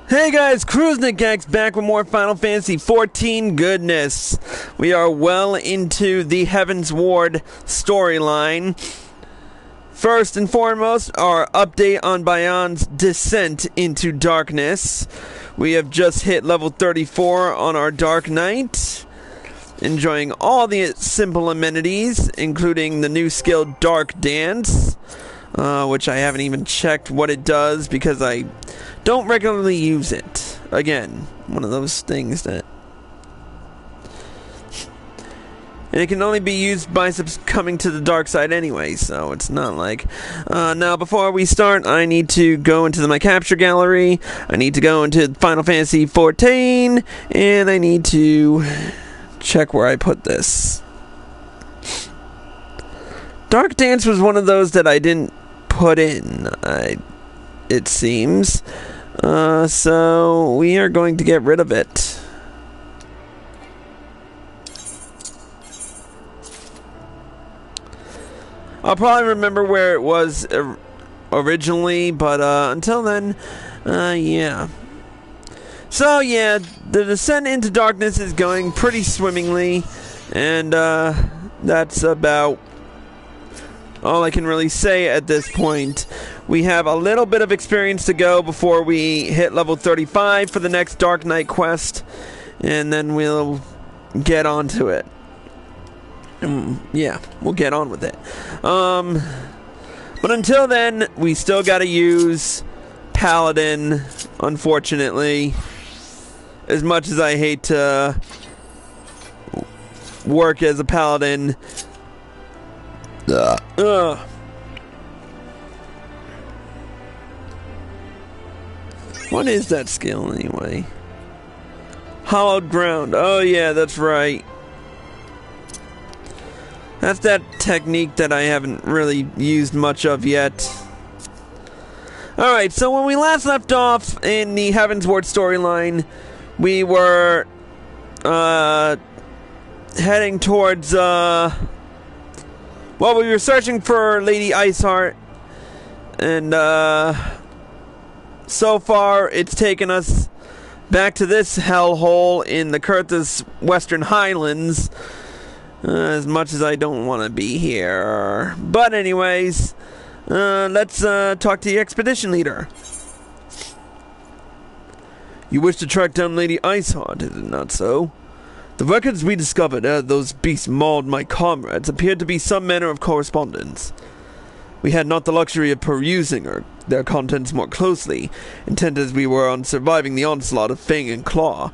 Hey guys, Kruznik's back with more Final Fantasy XIV goodness. We are well into the Heavensward storyline. First and foremost, our update on Bayan's descent into darkness. We have just hit level 34 on our Dark Knight, enjoying all the simple amenities, including the new skill Dark Dance, which I haven't even checked what it does because I don't regularly use it. Again, one of those things that... And it can only be used by coming to the dark side anyway, so it's not like... now, before we start, I need to go into my capture gallery, I need to go into Final Fantasy XIV, and I need to check where I put this. Dark Dance was one of those that I didn't put in, it seems. So we are going to get rid of it. I'll probably remember where it was originally, but until then, yeah. So yeah, the descent into darkness is going pretty swimmingly, and that's about all I can really say at this point. We have a little bit of experience to go before we hit level 35 for the next Dark Knight quest, and then we'll get onto it. Yeah, we'll get on with it. But until then, we still gotta use Paladin, unfortunately. As much as I hate to work as a Paladin. What is that skill anyway? Hallowed Ground. Oh yeah, that's right. That's that technique that I haven't really used much of yet. Alright, so when we last left off in the Heavensward storyline, we were heading towards well, we were searching for Lady Iceheart, and so far it's taken us back to this hellhole in the Kurthus Western Highlands, as much as I don't want to be here. But anyways, let's talk to the expedition leader. You wish to track down Lady Iceheart, is it not so? The records we discovered as those beasts mauled my comrades appeared to be some manner of correspondence. We had not the luxury of perusing their contents more closely, intent as we were on surviving the onslaught of Fang and Claw,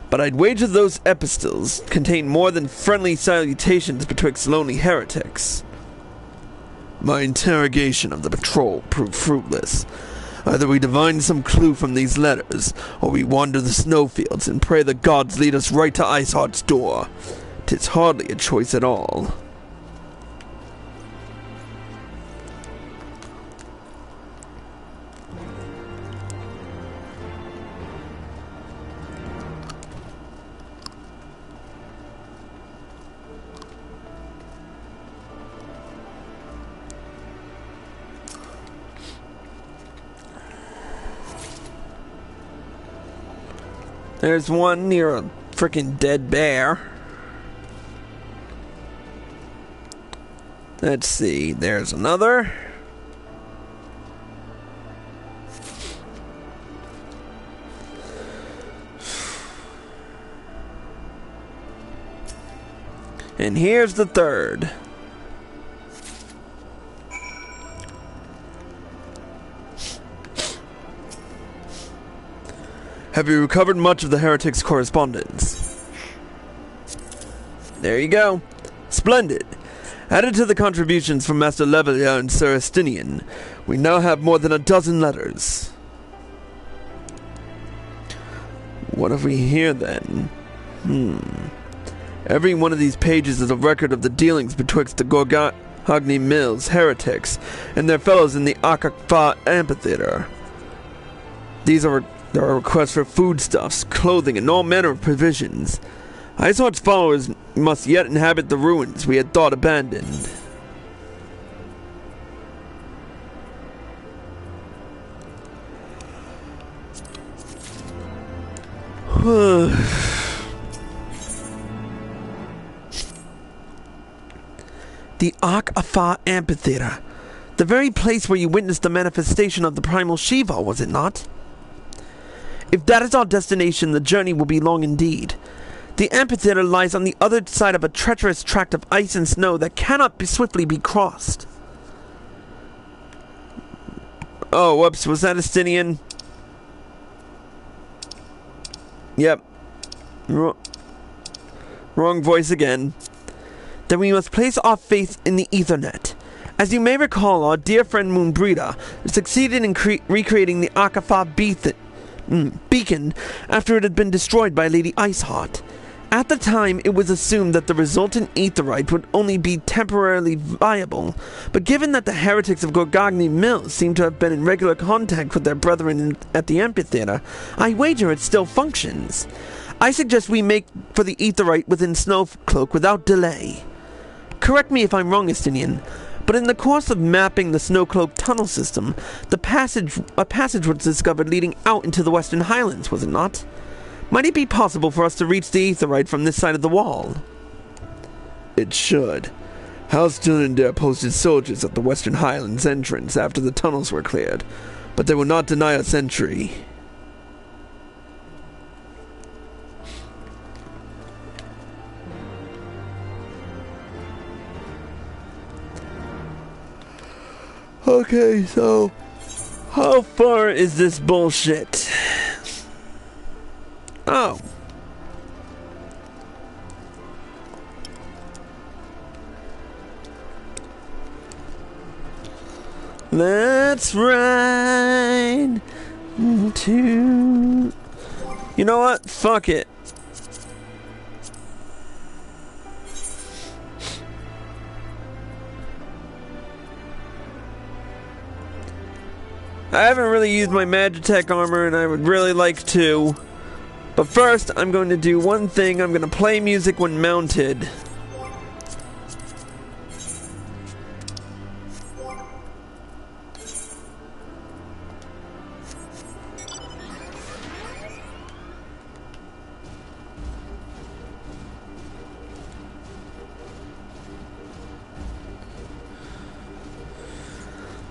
but I'd wager those epistles contain more than friendly salutations betwixt lonely heretics. My interrogation of the patrol proved fruitless. Either we divine some clue from these letters, or we wander the snowfields and pray the gods lead us right to Iceheart's door. 'Tis hardly a choice at all. There's one near a frickin' dead bear. Let's see, there's another. And here's the third. Have you recovered much of the heretic's correspondence? There you go. Splendid. Added to the contributions from Master Levelier and Sir Estinien, we now have more than a dozen letters. What have we here then? Every one of these pages is a record of the dealings betwixt the Gorgagni Mills heretics and their fellows in the Akakfa amphitheater. There are requests for foodstuffs, clothing, and all manner of provisions. Iceheart's followers must yet inhabit the ruins we had thought abandoned. The Ark-Afar Amphitheater. The very place where you witnessed the manifestation of the primal Shiva, was it not? If that is our destination, the journey will be long indeed. The amphitheater lies on the other side of a treacherous tract of ice and snow that cannot swiftly be crossed. Oh, whoops, was that Estinien? Yep. Wrong voice again. Then we must place our faith in the Ethernet. As you may recall, our dear friend Moonbreeder succeeded in recreating the Ark-Afar beacon after it had been destroyed by Lady Iceheart. At the time, it was assumed that the resultant aetherite would only be temporarily viable, but given that the heretics of Gorgagni Mills seem to have been in regular contact with their brethren at the amphitheater, I wager it still functions. I suggest we make for the aetherite within Snowcloak without delay. Correct me if I'm wrong, Estinien, but in the course of mapping the Snowcloak tunnel system, a passage was discovered leading out into the Western Highlands, was it not? Might it be possible for us to reach the aetherite from this side of the wall? It should. House Dillendare posted soldiers at the Western Highlands entrance after the tunnels were cleared, but they will not deny us entry. Okay, so how far is this bullshit? Oh. Let's ride to... You know what? Fuck it. I haven't really used my Magitech armor, and I would really like to. But first, I'm going to do one thing. I'm going to play music when mounted.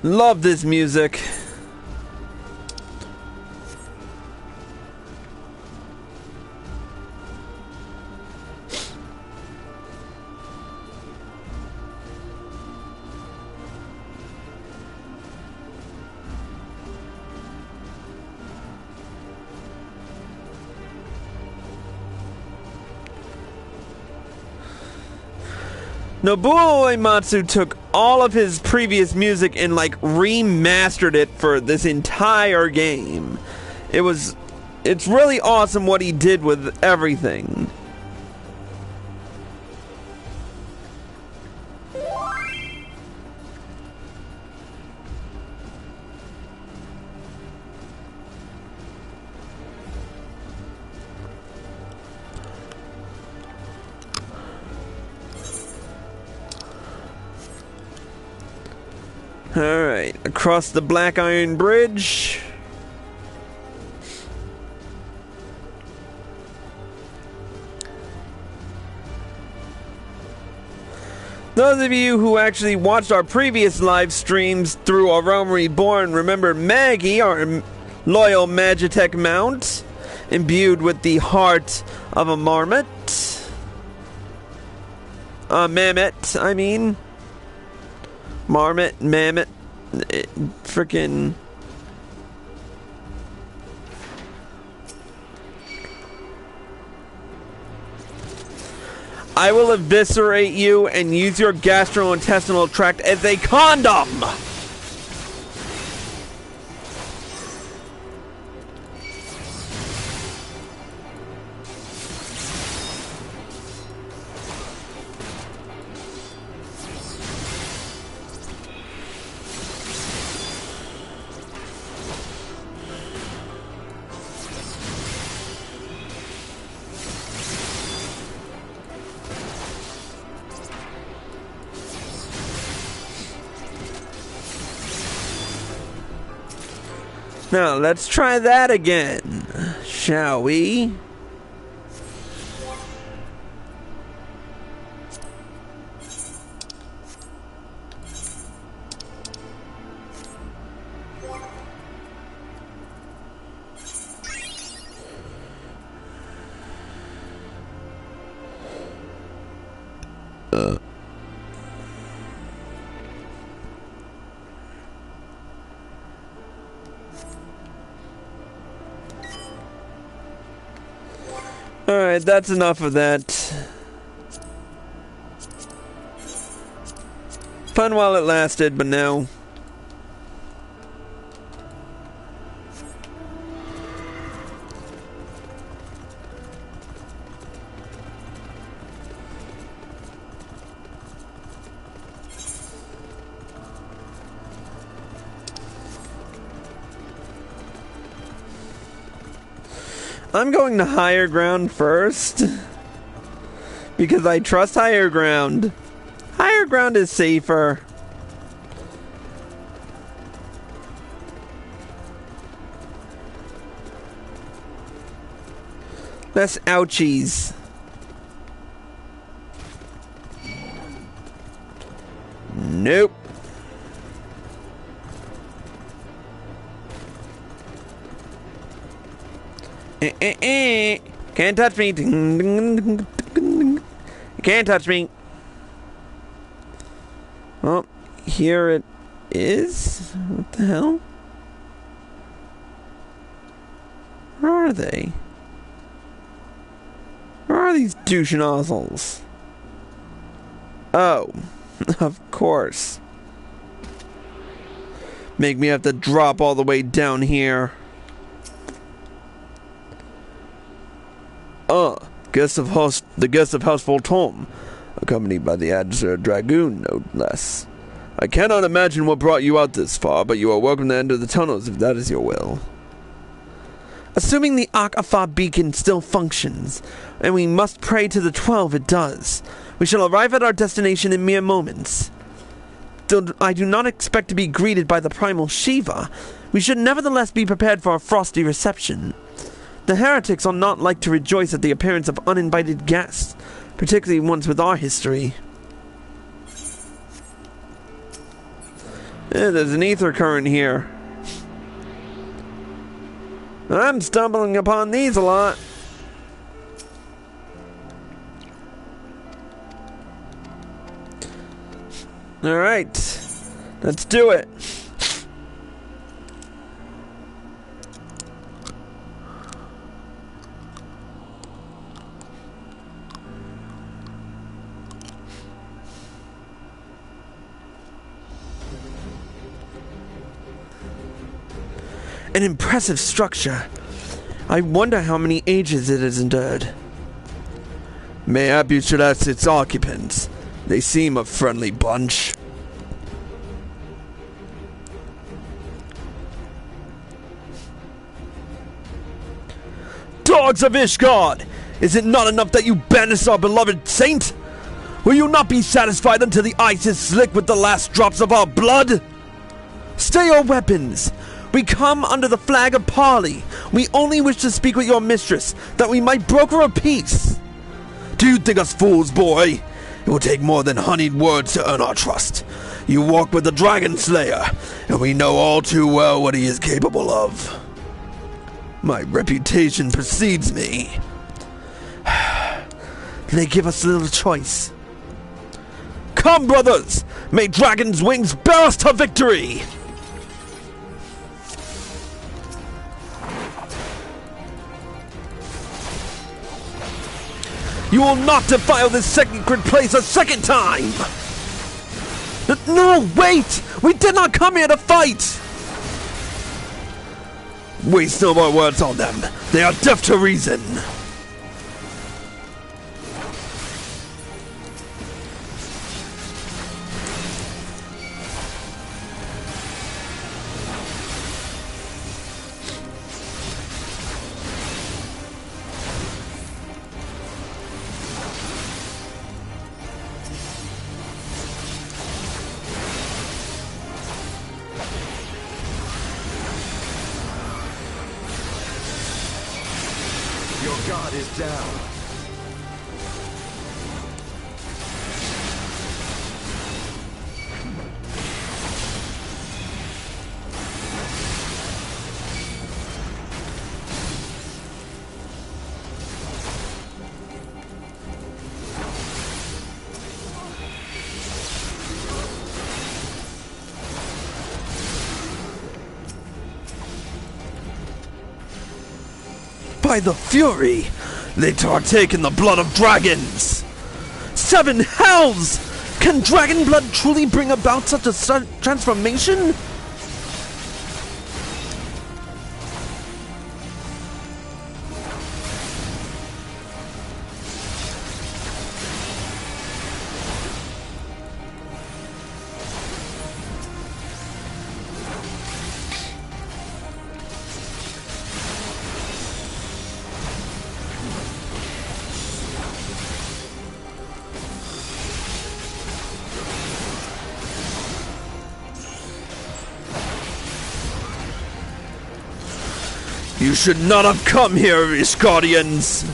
Love this music. Nobuo Uematsu took all of his previous music and like remastered it for this entire game. It's really awesome what he did with everything. Alright, across the Black Iron Bridge. Those of you who actually watched our previous live streams through A Realm Reborn remember Maggie, our loyal Magitech mount, imbued with the heart of a marmot. Mammoth, I mean. Marmot, mammoth, frickin'. I will eviscerate you and use your gastrointestinal tract as a condom! Now, let's try that again, shall we? Alright, that's enough of that. Fun while it lasted, but now... I'm going to higher ground first, because I trust higher ground. Higher ground is safer. Less ouchies. Nope. Can't touch me. Can't touch me. Well, here it is. What the hell? Where are they? Where are these douche nozzles? Oh, of course. Make me have to drop all the way down here. The guest of House Voltom, accompanied by the Azure Dragoon, no less. I cannot imagine what brought you out this far, but you are welcome to enter the tunnels if that is your will. Assuming the Akh-Afah beacon still functions, and we must pray to the 12 it does, we shall arrive at our destination in mere moments. Though I do not expect to be greeted by the primal Shiva, we should nevertheless be prepared for a frosty reception. The heretics are not like to rejoice at the appearance of uninvited guests, particularly ones with our history. There's an ether current here. I'm stumbling upon these a lot. Alright, let's do it. An impressive structure. I wonder how many ages it has endured. Mayhap you should ask its occupants. They seem a friendly bunch. Dogs of Ishgard! Is it not enough that you banish our beloved saint? Will you not be satisfied until the ice is slick with the last drops of our blood? Stay your weapons! We come under the flag of parley. We only wish to speak with your mistress, that we might broker a peace. Do you think us fools, boy? It will take more than honeyed words to earn our trust. You walk with the Dragon Slayer, and we know all too well what he is capable of. My reputation precedes me. They give us little choice. Come, brothers! May Dragon's wings bear us to victory! You will not defile this sacred place a second time! No, wait! We did not come here to fight! Waste no more words on them. They are deaf to reason. God is down. By the Fury! They partake in the blood of dragons! 7 hells! Can dragon blood truly bring about such a transformation? You should not have come here, Iscardians!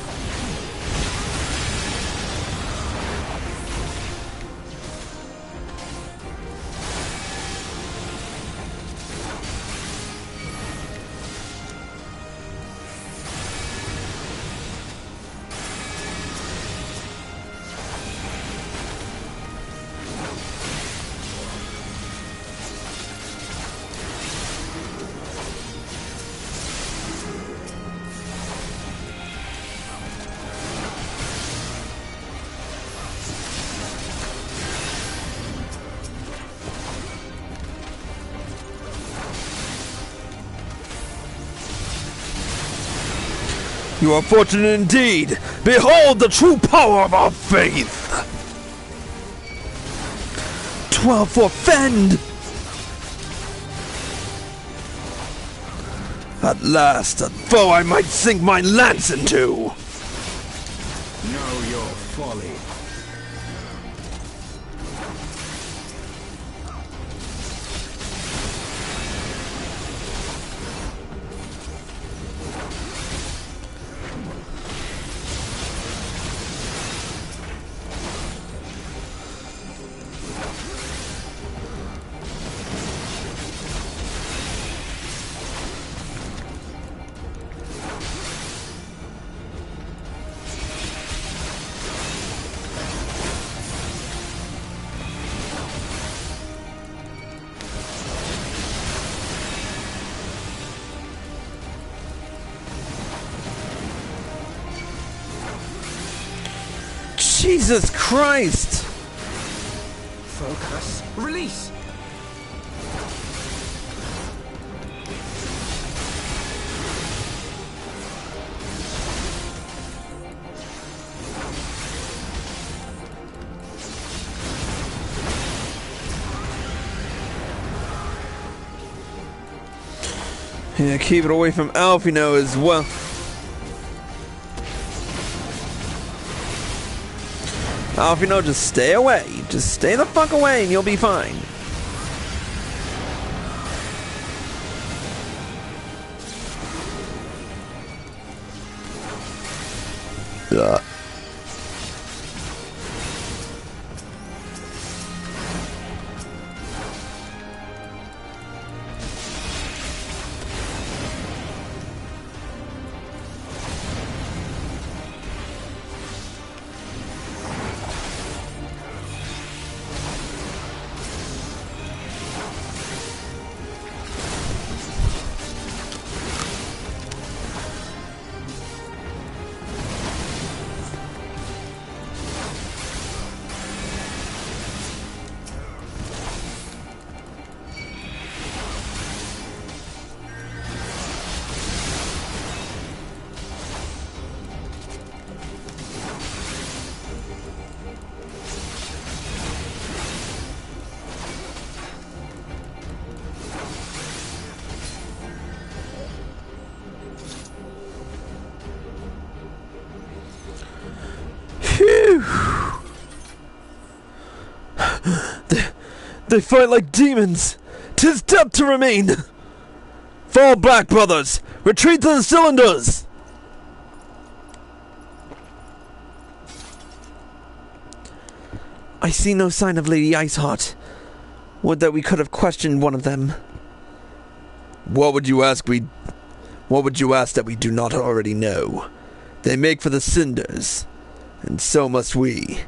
You are fortunate indeed! Behold the true power of our faith! 12 for Fend! At last, a foe I might sink my lance into! Know your folly. Jesus Christ! Focus. Release. Yeah, keep it away from Alphinaud as well. Alphinaud, just stay away. Just stay the fuck away and you'll be fine. Ugh. They fight like demons. 'Tis death to remain. Fall back, brothers. Retreat to the cylinders. I see no sign of Lady Iceheart. Would that we could have questioned one of them. What would you ask that we do not already know? They make for the cinders, and so must we.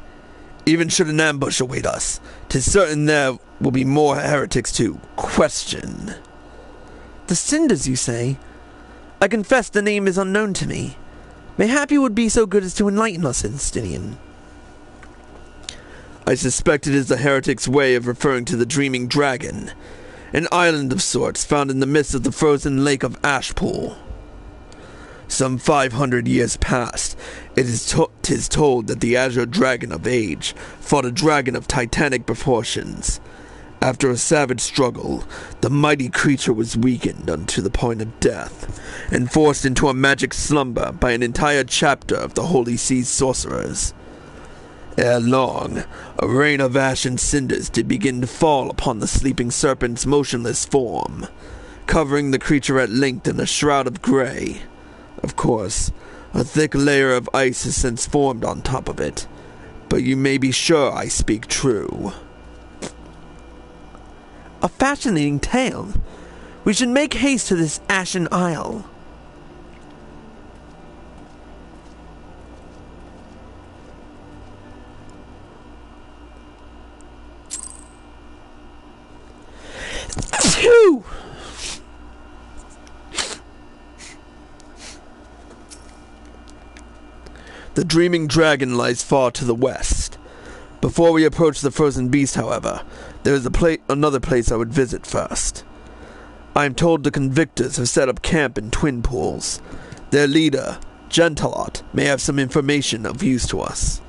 Even should an ambush await us, 'tis certain there will be more heretics to question. The cinders, you say? I confess the name is unknown to me. Mayhap you would be so good as to enlighten us, Estinien. I suspect it is the heretic's way of referring to the Dreaming Dragon, an island of sorts found in the midst of the frozen lake of Ashpool. Some 500 years past, tis told that the Azure Dragon of Age fought a dragon of titanic proportions. After a savage struggle, the mighty creature was weakened unto the point of death, and forced into a magic slumber by an entire chapter of the Holy Sea's sorcerers. Ere long, a rain of ash and cinders did begin to fall upon the sleeping serpent's motionless form, covering the creature at length in a shroud of grey. Of course, a thick layer of ice has since formed on top of it, but you may be sure I speak true. A fascinating tale. We should make haste to this Ashen Isle. Phew! The Dreaming Dragon lies far to the west. Before we approach the frozen beast, however, there is another place I would visit first. I am told the convictors have set up camp in Twin Pools. Their leader, Gentalot, may have some information of use to us.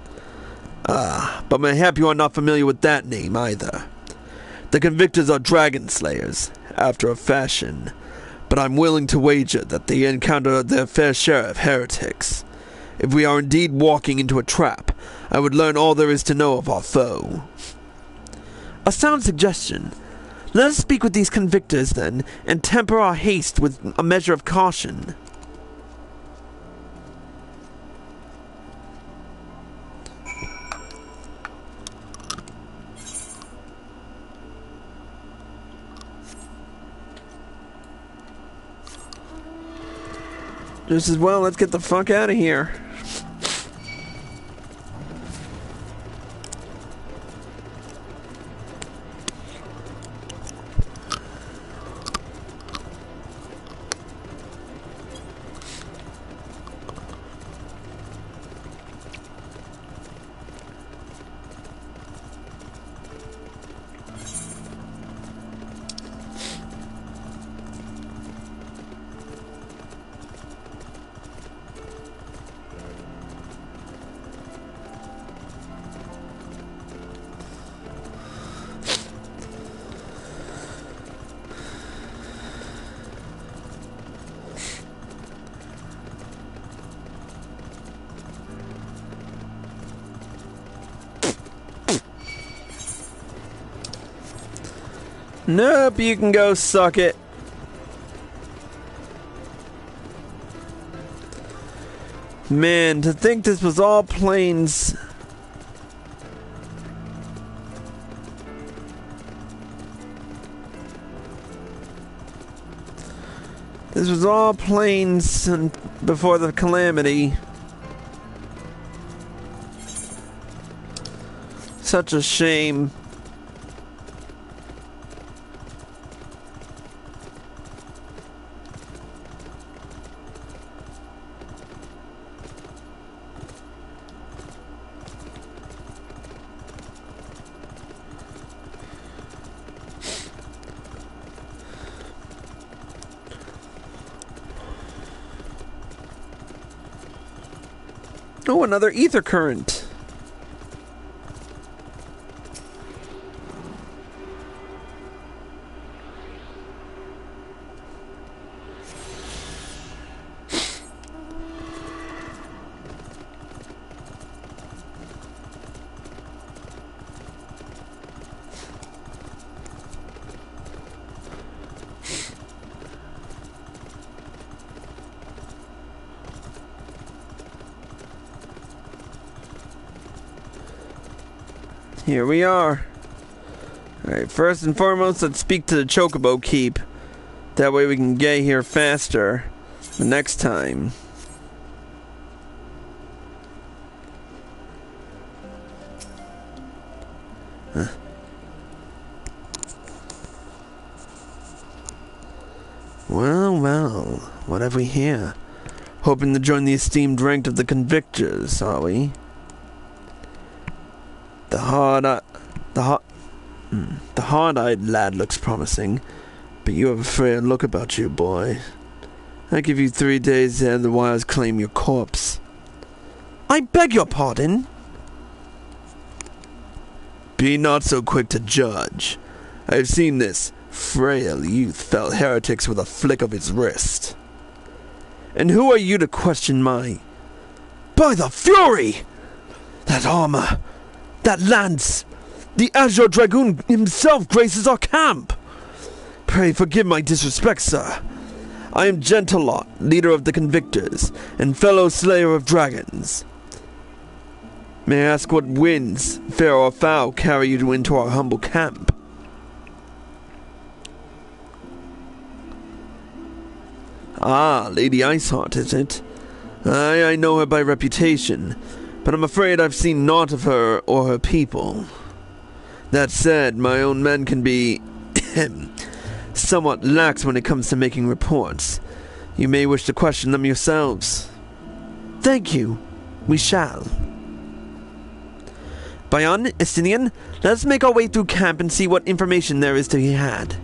But mayhap you are not familiar with that name either. The convictors are dragon slayers, after a fashion, but I'm willing to wager that they encounter their fair share of heretics. If we are indeed walking into a trap, I would learn all there is to know of our foe. A sound suggestion. Let us speak with these convictors, then, and temper our haste with a measure of caution. Just as well, let's get the fuck out of here. Nope, you can go suck it. Man, to think this was all planes. This was all planes before the calamity. Such a shame. Oh, another ether current. Here we are. Alright, first and foremost, let's speak to the Chocobo Keep. That way we can get here faster the next time. Huh. Well, well, what have we here? Hoping to join the esteemed rank of the convictors, are we? The hard-eyed lad looks promising, but you have a frail look about you, boy. I give you 3 days ere the wires claim your corpse. I beg your pardon? Be not so quick to judge. I have seen this frail youth fell heretics with a flick of his wrist. And who are you to question my... By the Fury! That armor, that lance, the Azure Dragoon himself graces our camp! Pray forgive my disrespect, sir. I am Gentilot, leader of the Convictors, and fellow slayer of dragons. May I ask what winds, fair or foul, carry you into our humble camp? Ah, Lady Iceheart, is it? I know her by reputation, but I'm afraid I've seen naught of her or her people. That said, my own men can be somewhat lax when it comes to making reports. You may wish to question them yourselves. Thank you. We shall. Bayan, Estinien, let us make our way through camp and see what information there is to be had.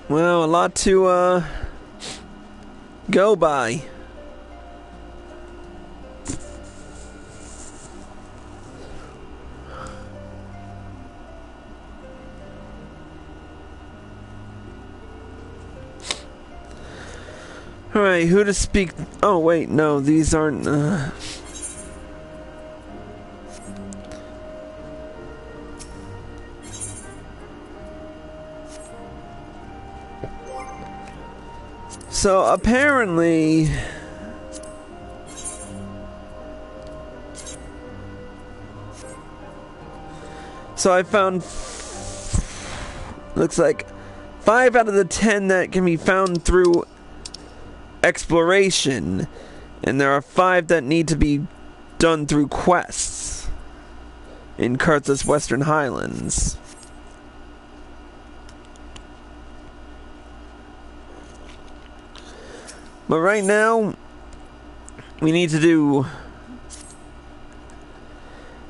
Well, a lot to, go by. Alright, who to speak... Oh, wait, no, these aren't, So, apparently... So I found... Looks like 5 out of the 10 that can be found through exploration. And there are 5 that need to be done through quests in Kurth's Western Highlands. But right now, we need to do...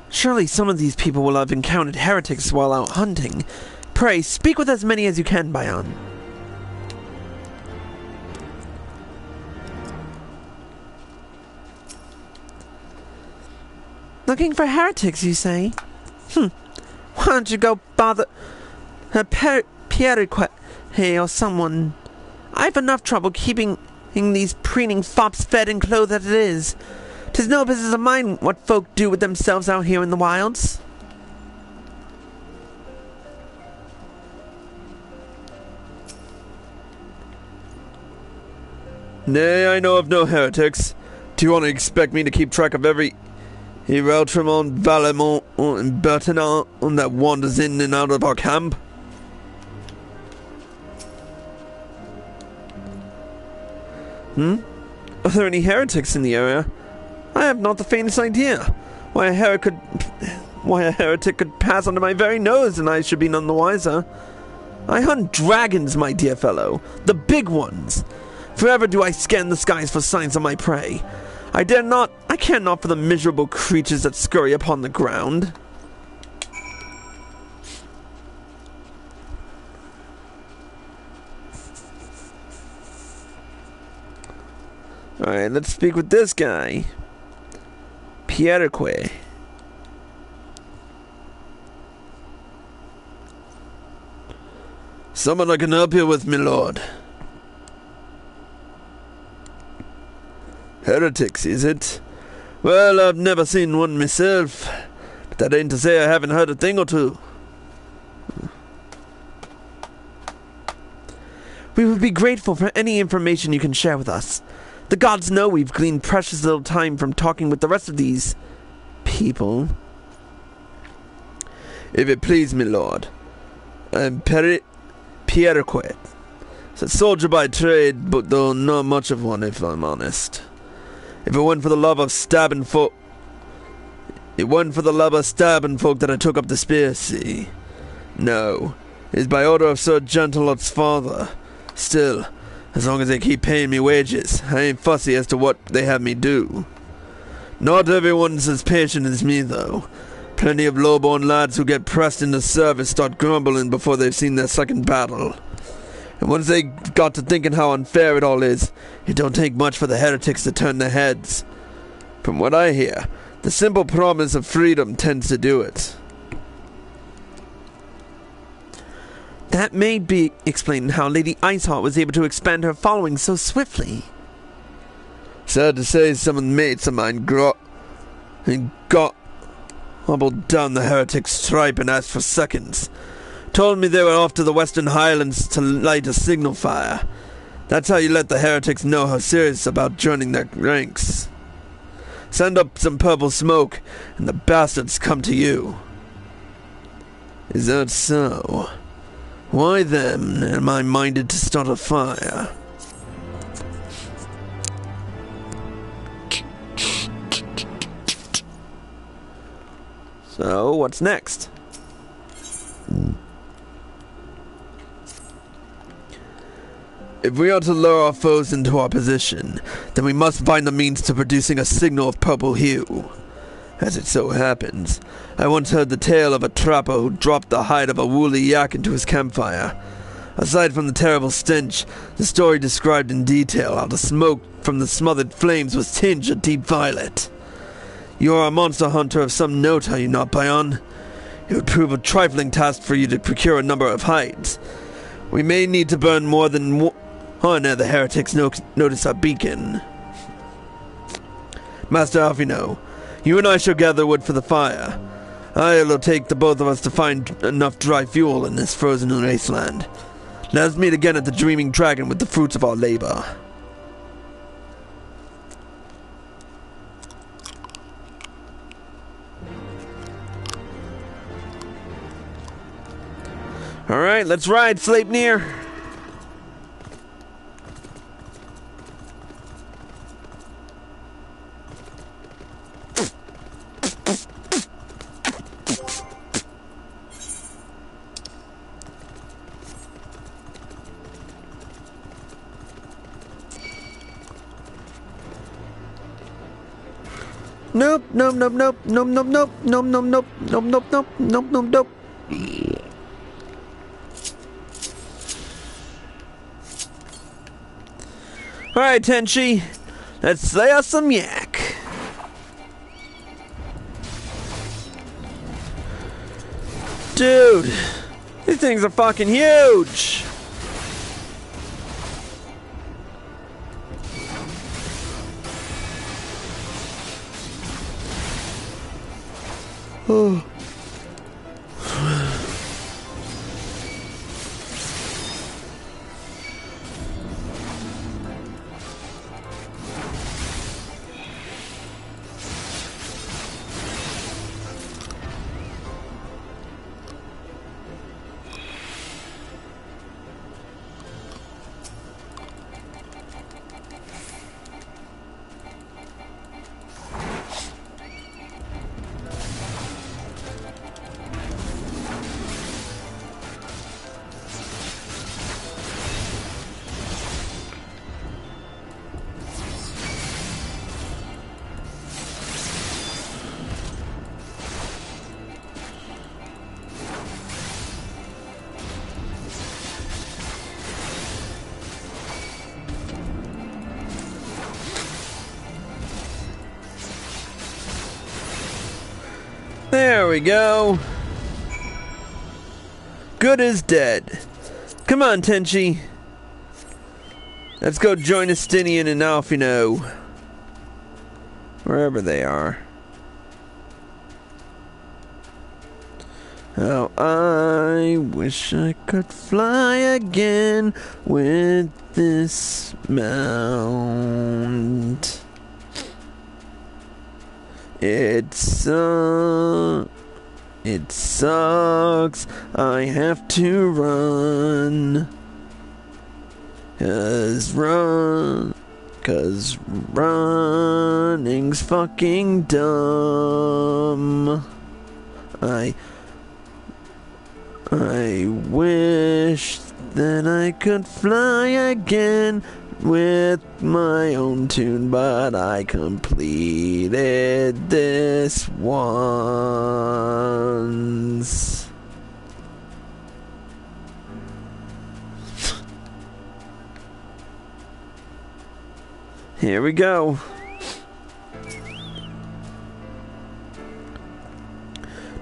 Surely some of these people will have encountered heretics while out hunting. Pray, speak with as many as you can, Bayan. Looking for heretics, you say? Why don't you go bother... Pierre or someone... I've enough trouble keeping... these preening fops fed and clothed as it is. 'Tis no business of mine what folk do with themselves out here in the wilds. Nay, I know of no heretics. Do you want to expect me to keep track of every Hireltramon, Valemont, and Bertinat that wanders in and out of our camp? Are there any heretics in the area? I have not the faintest idea. Why a heretic could pass under my very nose and I should be none the wiser. I hunt dragons, my dear fellow. The big ones. Forever do I scan the skies for signs of my prey. I care not for the miserable creatures that scurry upon the ground. Alright, let's speak with this guy. Pierreque. Someone I can help you with, my lord. Heretics, is it? Well, I've never seen one myself, but that ain't to say I haven't heard a thing or two. We would be grateful for any information you can share with us. The gods know we've gleaned precious little time from talking with the rest of these people. If it please me, lord, I am Pierrequet. It's a soldier by trade, but though not much of one, if I'm honest. If it weren't for the love of stabbing folk... It wasn't for the love of stabbing folk that I took up the spear, see? No. It is by order of Sir Gentilot's father. Still, as long as they keep paying me wages, I ain't fussy as to what they have me do. Not everyone's as patient as me, though. Plenty of low-born lads who get pressed into service start grumbling before they've seen their second battle. And once they got to thinking how unfair it all is, it don't take much for the heretics to turn their heads. From what I hear, the simple promise of freedom tends to do it. That may be explaining how Lady Iceheart was able to expand her following so swiftly. Sad to say, some of the mates of mine hobbled down the heretic's stripe and asked for seconds. Told me they were off to the Western Highlands to light a signal fire. That's how you let the heretics know how serious about joining their ranks. Send up some purple smoke, and the bastards come to you. Is that so? Why then am I minded to start a fire? So, what's next? If we are to lure our foes into our position, then we must find the means to producing a signal of purple hue. As it so happens, I once heard the tale of a trapper who dropped the hide of a woolly yak into his campfire. Aside from the terrible stench, the story described in detail how the smoke from the smothered flames was tinged a deep violet. You are a monster hunter of some note, are you not, Bayan? It would prove a trifling task for you to procure a number of hides. We may need to burn more than one. Oh, now the heretics notice our beacon. Master Alphinaud, you and I shall gather wood for the fire. It'll take the both of us to find enough dry fuel in this frozen wasteland. Let us meet again at the Dreaming Dragon with the fruits of our labor. Alright, let's ride, Sleipnir. Nope, nope, nope, nope, nope, nope, nope, nope, nope, nope, nope, nope, nope, nope, nope, nope. Alright, Tenchi. Let's slay us some yak. Dude, these things are fucking huge. Oh. There we go. Good as dead. Come on, Tenchi. Let's go join Estinien and Alphinaud. Wherever they are. Oh, I wish I could fly again with this mount. It's It sucks. I have to run. Cause running's fucking dumb. I wish that I could fly again with my own tune, but I completed this once. Here we go.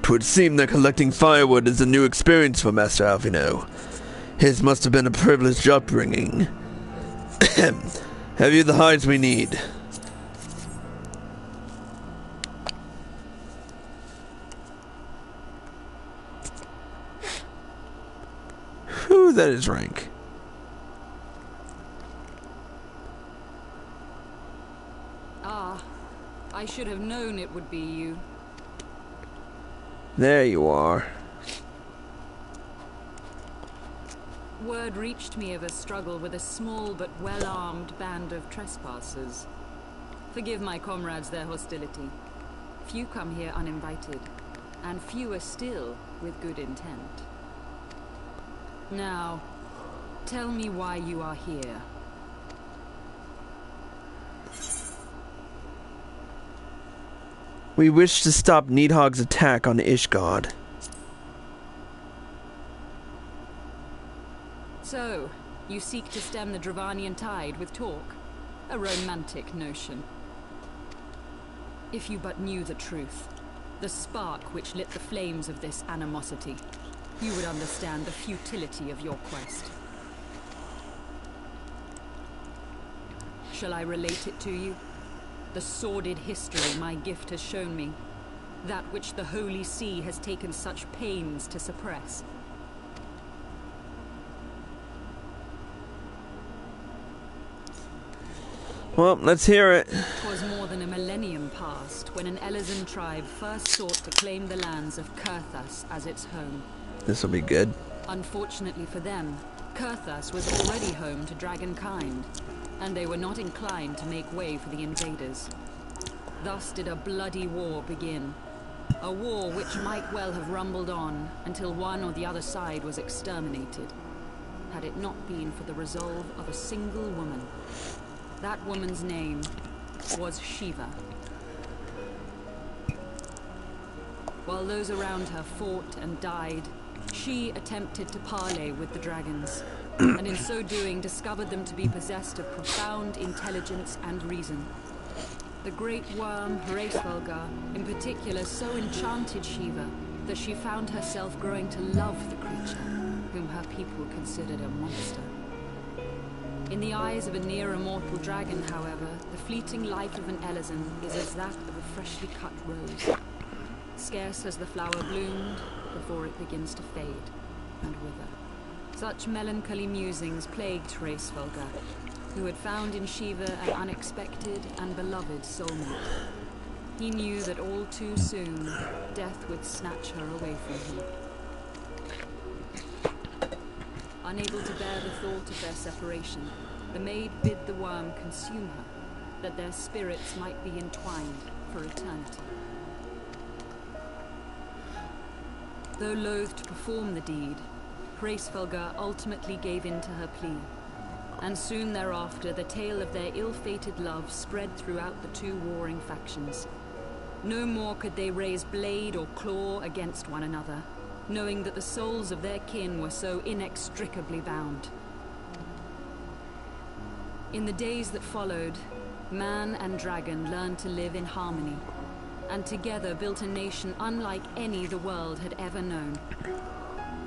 Twould seem that collecting firewood is a new experience for Master Alphinaud. His must have been a privileged upbringing. Have you the hides we need? Whew, that is rank. Ah, I should have known it would be you. There you are. Word reached me of a struggle with a small but well-armed band of trespassers. Forgive my comrades their hostility. Few come here uninvited, and fewer still with good intent. Now, tell me why you are here. We wish to stop Needhog's attack on Ishgard. So, you seek to stem the Dravanian tide with talk? A romantic notion. If you but knew the truth, the spark which lit the flames of this animosity, you would understand the futility of your quest. Shall I relate it to you? The sordid history my gift has shown me. That which the Holy See has taken such pains to suppress. Well, let's hear it. 'Twas more than a millennium past when an Elysian tribe first sought to claim the lands of Kurthas as its home. This will be good. Unfortunately for them, Kurthas was already home to dragonkind, and they were not inclined to make way for the invaders. Thus did a bloody war begin. A war which might well have rumbled on until one or the other side was exterminated, had it not been for the resolve of a single woman. That woman's name was Shiva. While those around her fought and died, she attempted to parley with the dragons, and in so doing discovered them to be possessed of profound intelligence and reason. The great worm, Heavensward, in particular so enchanted Shiva that she found herself growing to love the creature, whom her people considered a monster. In the eyes of a near-immortal dragon, however, the fleeting life of an Elysian is as that of a freshly cut rose. Scarce has the flower bloomed before it begins to fade and wither. Such melancholy musings plagued Heavensward, who had found in Shiva an unexpected and beloved soulmate. He knew that all too soon, death would snatch her away from him. Unable to bear the thought of their separation, the maid bid the worm consume her, that their spirits might be entwined for eternity. Though loath to perform the deed, Heavensward ultimately gave in to her plea, and soon thereafter the tale of their ill-fated love spread throughout the two warring factions. No more could they raise blade or claw against one another, knowing that the souls of their kin were so inextricably bound. In the days that followed, man and dragon learned to live in harmony, and together built a nation unlike any the world had ever known.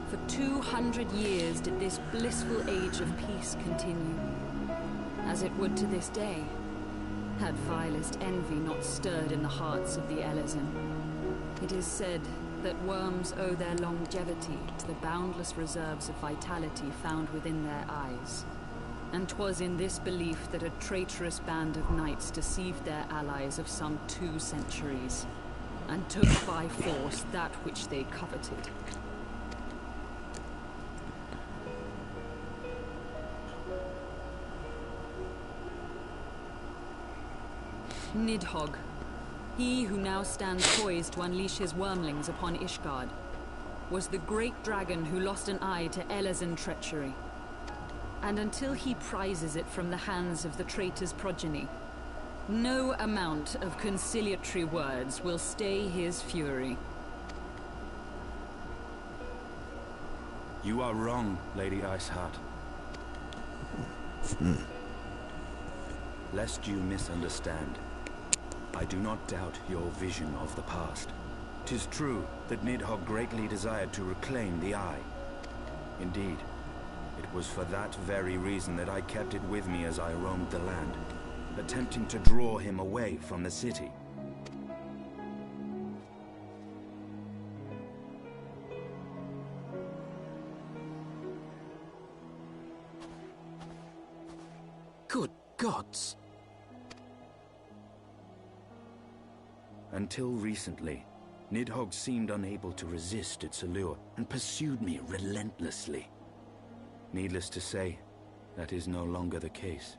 For 200 years did this blissful age of peace continue, as it would to this day, had vilest envy not stirred in the hearts of the Elysian. It is said that worms owe their longevity to the boundless reserves of vitality found within their eyes. And 'twas in this belief that a traitorous band of knights deceived their allies of some 2 centuries, and took by force that which they coveted. Nidhogg, he who now stands poised to unleash his wormlings upon Ishgard, was the great dragon who lost an eye to Elazin treachery. And until he prizes it from the hands of the traitor's progeny, no amount of conciliatory words will stay his fury. You are wrong, Lady Iceheart. Lest you misunderstand, I do not doubt your vision of the past. 'Tis true that Nidhogg greatly desired to reclaim the Eye. Indeed, it was for that very reason that I kept it with me as I roamed the land, attempting to draw him away from the city. Good gods! Until recently, Nidhogg seemed unable to resist its allure and pursued me relentlessly. Needless to say, that is no longer the case.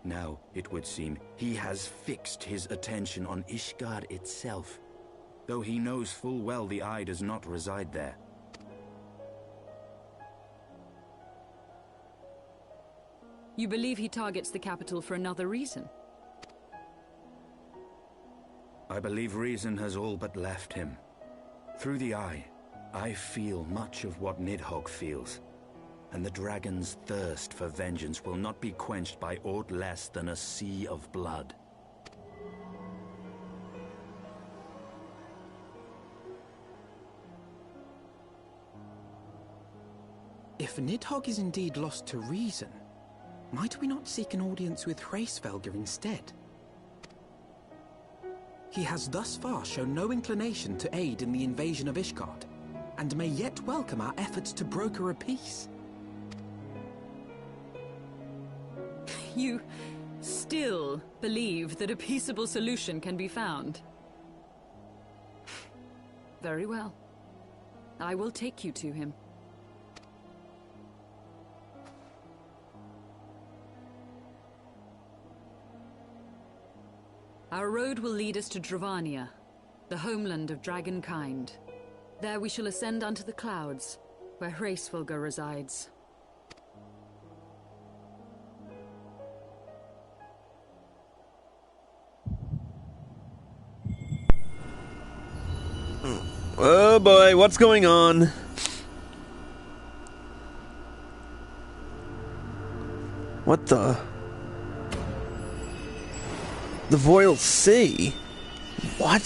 Now, it would seem, he has fixed his attention on Ishgard itself, though he knows full well the Eye does not reside there. You believe he targets the capital for another reason? I believe reason has all but left him. Through the Eye, I feel much of what Nidhogg feels, and the dragon's thirst for vengeance will not be quenched by aught less than a sea of blood. If Nidhogg is indeed lost to reason, might we not seek an audience with Hraesvelgr instead? He has thus far shown no inclination to aid in the invasion of Ishgard, and may yet welcome our efforts to broker a peace. You still believe that a peaceable solution can be found? Very well. I will take you to him. Our road will lead us to Dravania, the homeland of dragonkind. There we shall ascend unto the clouds, where Hraesvelgr resides. Oh boy, what's going on? What the? The Royal Sea? What?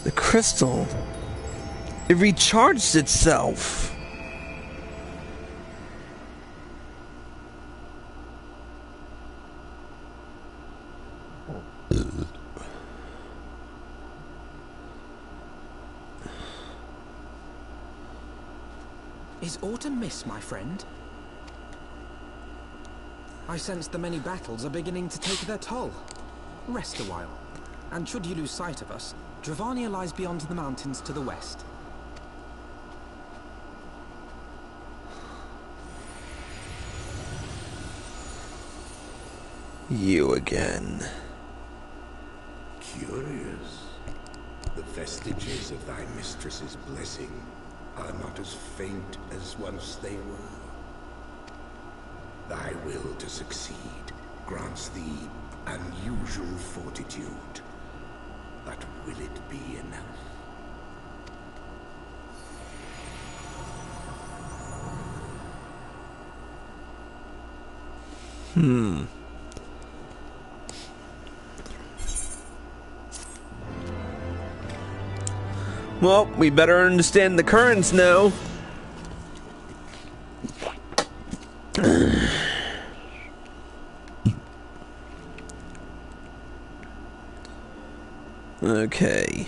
The crystal. It recharged itself. Is aught amiss, my friend? I sense the many battles are beginning to take their toll. Rest a while, and should you lose sight of us, Dravania lies beyond the mountains to the west. You again. Curious. The vestiges of thy mistress's blessing are not as faint as once they were. Thy will to succeed grants thee unusual fortitude. But will it be enough? Well, we better understand the currents now. Okay.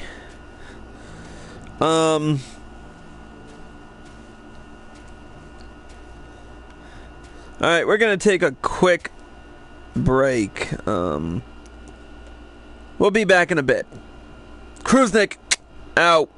Alright, we're gonna take a quick break. We'll be back in a bit. Cruisnik, out.